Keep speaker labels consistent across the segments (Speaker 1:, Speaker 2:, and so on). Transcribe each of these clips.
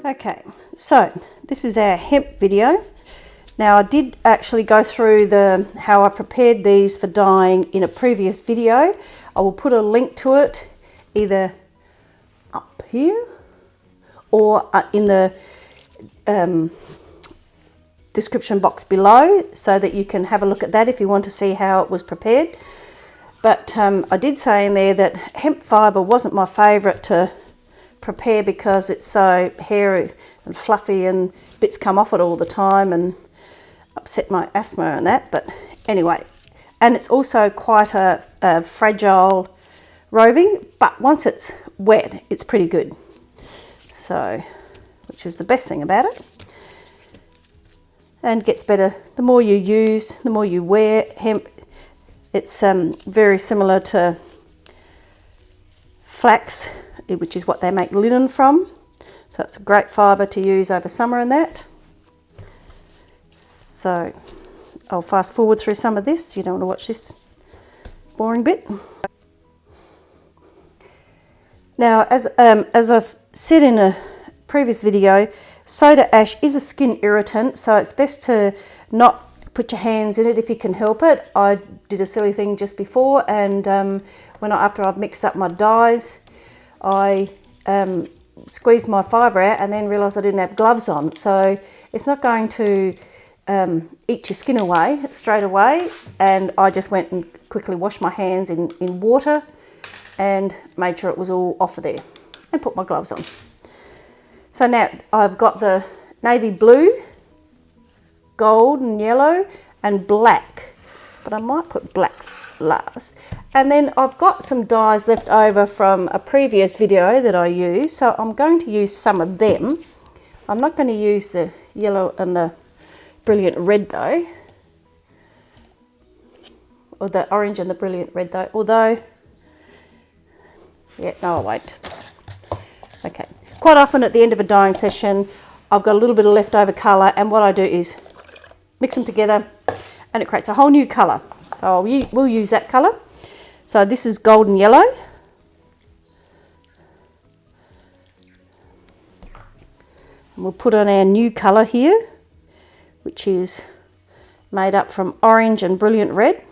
Speaker 1: Okay, so this is our hemp video. Now I did actually go through how I prepared these for dyeing in a previous video. I will put a link to it either up here or in the description box below, so that you can have a look at that if you want to see how it was prepared. But I did say in there that hemp fibre wasn't my favourite to prepare because it's so hairy and fluffy and bits come off it all the time and upset my asthma and that. But anyway, and it's also quite a fragile roving, but once it's wet it's pretty good, so which is the best thing about it, and gets better the more you use, the more you wear hemp. It's very similar to flax, which is what they make linen from. So it's a great fibre to use over summer and that. So I'll fast forward through some of this. You don't want to watch this boring bit. Now, as I've said in a previous video, soda ash is a skin irritant, so it's best to not put your hands in it if you can help it. I did a silly thing just before, and after I've mixed up my dyes, I squeezed my fibre out and then realised I didn't have gloves on. So it's not going to eat your skin away straight away, and I just went and quickly washed my hands in water and made sure it was all off of there and put my gloves on. So now I've got the navy blue, gold and yellow and black, but I might put black last. And then I've got some dyes left over from a previous video that I used, so I'm going to use some of them. I'm not going to use the yellow and the brilliant red though, or the orange and the brilliant red though, although, yeah, no I won't. Okay, quite often at the end of a dyeing session I've got a little bit of leftover colour, and what I do is mix them together and it creates a whole new colour. So we'll use that colour. So this is golden yellow. And we'll put on our new colour here, which is made up from orange and brilliant red.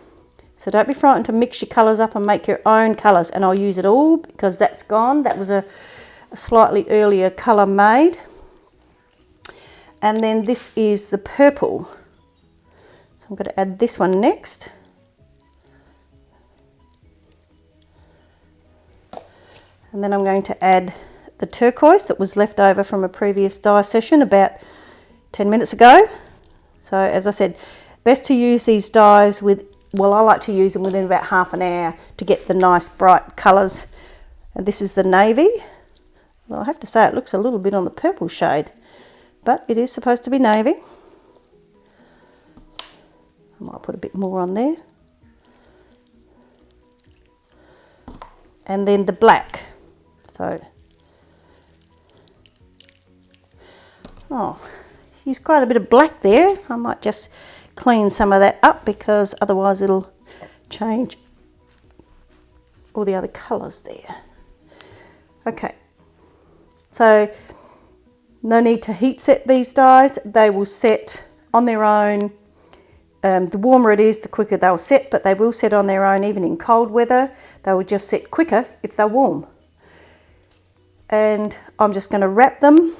Speaker 1: So don't be frightened to mix your colours up and make your own colours, and I'll use it all because that's gone. That was a slightly earlier colour made. And then this is the purple. So I'm going to add this one next. And then I'm going to add the turquoise that was left over from a previous dye session about 10 minutes ago. So as I said, best to use these dyes with, well, I like to use them within about half an hour to get the nice bright colours. And this is the navy. Well, I have to say it looks a little bit on the purple shade, but it is supposed to be navy. I might put a bit more on there. And then the black. So, oh, use quite a bit of black there. I might just clean some of that up because otherwise it'll change all the other colours there. Okay, so no need to heat set these dyes. They will set on their own. The warmer it is, the quicker they'll set, but they will set on their own even in cold weather. They will just set quicker if they're warm. And I'm just going to wrap them.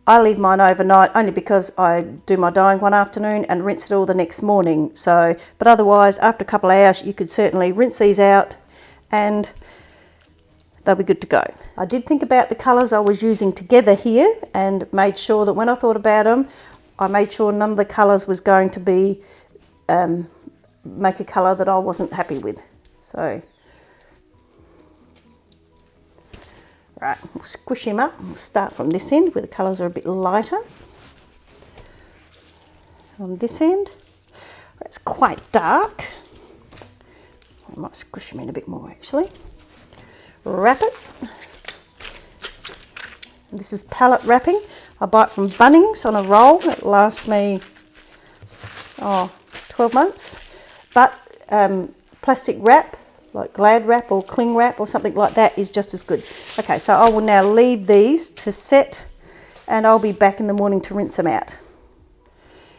Speaker 1: I leave mine overnight only because I do my dyeing one afternoon and rinse it all the next morning. So, but otherwise, after a couple of hours, you could certainly rinse these out and they'll be good to go. I did think about the colours I was using together here and made sure that when I thought about them, I made sure none of the colours was going to be make a colour that I wasn't happy with. So, right, we'll squish him up. We'll start from this end where the colours are a bit lighter. On this end, it's quite dark. I might squish him in a bit more actually. Wrap it. And this is palette wrapping. I buy it from Bunnings on a roll. It lasts me 12 months. But plastic wrap, like Glad wrap or cling wrap or something like that, is just as good. Okay, so I will now leave these to set and I'll be back in the morning to rinse them out.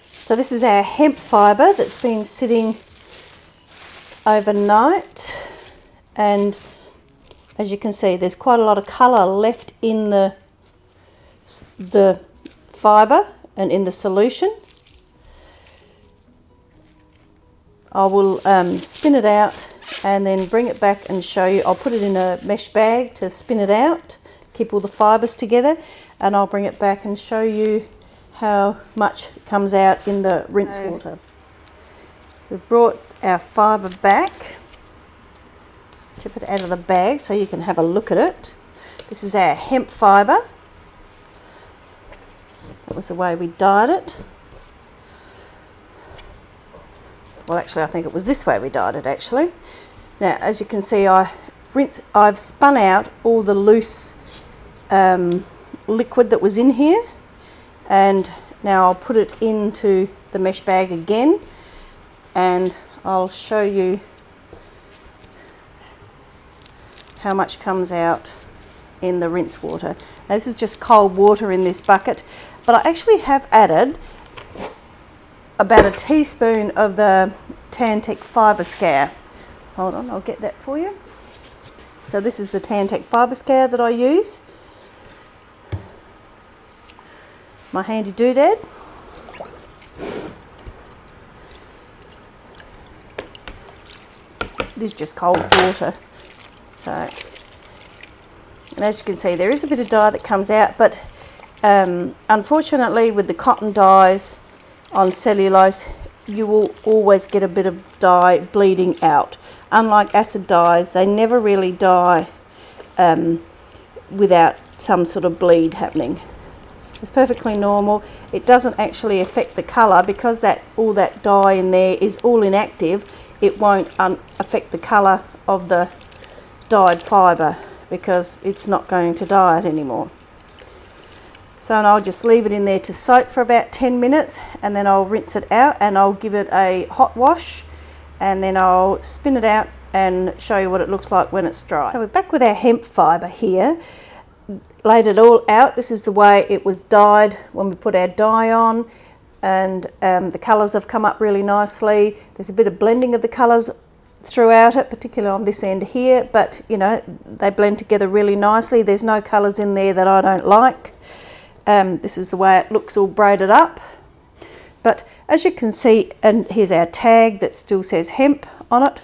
Speaker 1: So this is our hemp fibre that's been sitting overnight, and as you can see, there's quite a lot of colour left in the fibre and in the solution. I will spin it out and then bring it back and show you. I'll put it in a mesh bag to spin it out, keep all the fibres together, and I'll bring it back and show you how much comes out in the rinse water. We've brought our fibre back. Tip it out of the bag so you can have a look at it. This is our hemp fibre. That was the way we dyed it. Well, actually, I think it was this way we dyed it, actually. Now, as you can see, I've spun out all the loose liquid that was in here, and now I'll put it into the mesh bag again, and I'll show you how much comes out in the rinse water. Now, this is just cold water in this bucket, but I actually have added about a teaspoon of the Tantec fibre scare. Hold on, I'll get that for you. So this is the Tantec fibre scare that I use. My handy doodad. It is just cold water. So, and as you can see, there is a bit of dye that comes out, but unfortunately with the cotton dyes on cellulose, you will always get a bit of dye bleeding out. Unlike acid dyes, they never really dye without some sort of bleed happening. It's perfectly normal. It doesn't actually affect the colour because all that dye in there is all inactive. It won't affect the colour of the dyed fibre because it's not going to dye it anymore. So I'll just leave it in there to soak for about 10 minutes, and then I'll rinse it out and I'll give it a hot wash, and then I'll spin it out and show you what it looks like when it's dry. So we're back with our hemp fibre here. Laid it all out. This is the way it was dyed when we put our dye on, and the colours have come up really nicely. There's a bit of blending of the colours throughout it, particularly on this end here, but you know, they blend together really nicely. There's no colours in there that I don't like. This is the way it looks all braided up. But as you can see, and here's our tag that still says hemp on it,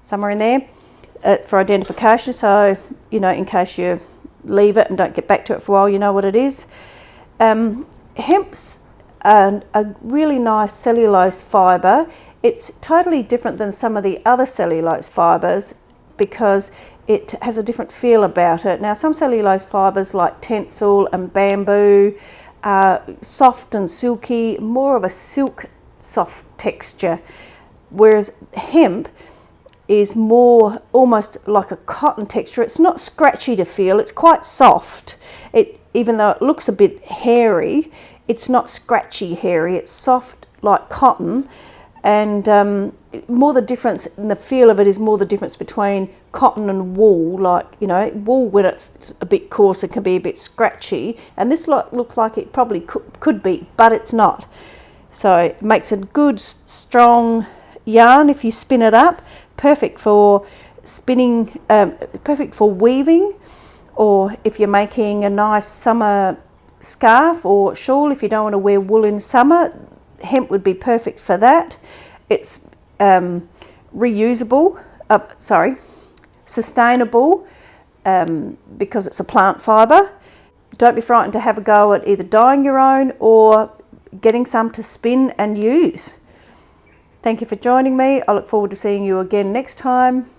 Speaker 1: somewhere in there, for identification. So, you know, in case you leave it and don't get back to it for a while, you know what it is. Hemp's a really nice cellulose fibre. It's totally different than some of the other cellulose fibres because it has a different feel about it. Now, some cellulose fibres like tencel and bamboo are soft and silky, more of a silk soft texture, whereas hemp is more almost like a cotton texture. It's not scratchy to feel, it's quite soft. Even though it looks a bit hairy, it's not scratchy hairy, it's soft like cotton. And more the difference in the feel of it is more the difference between cotton and wool. Like, you know, wool when it's a bit coarser can be a bit scratchy, and this looks like it probably could be, but it's not. So it makes a good strong yarn if you spin it up. Perfect for spinning, perfect for weaving, or if you're making a nice summer scarf or shawl. If you don't want to wear wool in summer, hemp would be perfect for that. It's reusable, sustainable, because it's a plant fibre. Don't be frightened to have a go at either dyeing your own or getting some to spin and use. Thank you for joining me. I look forward to seeing you again next time.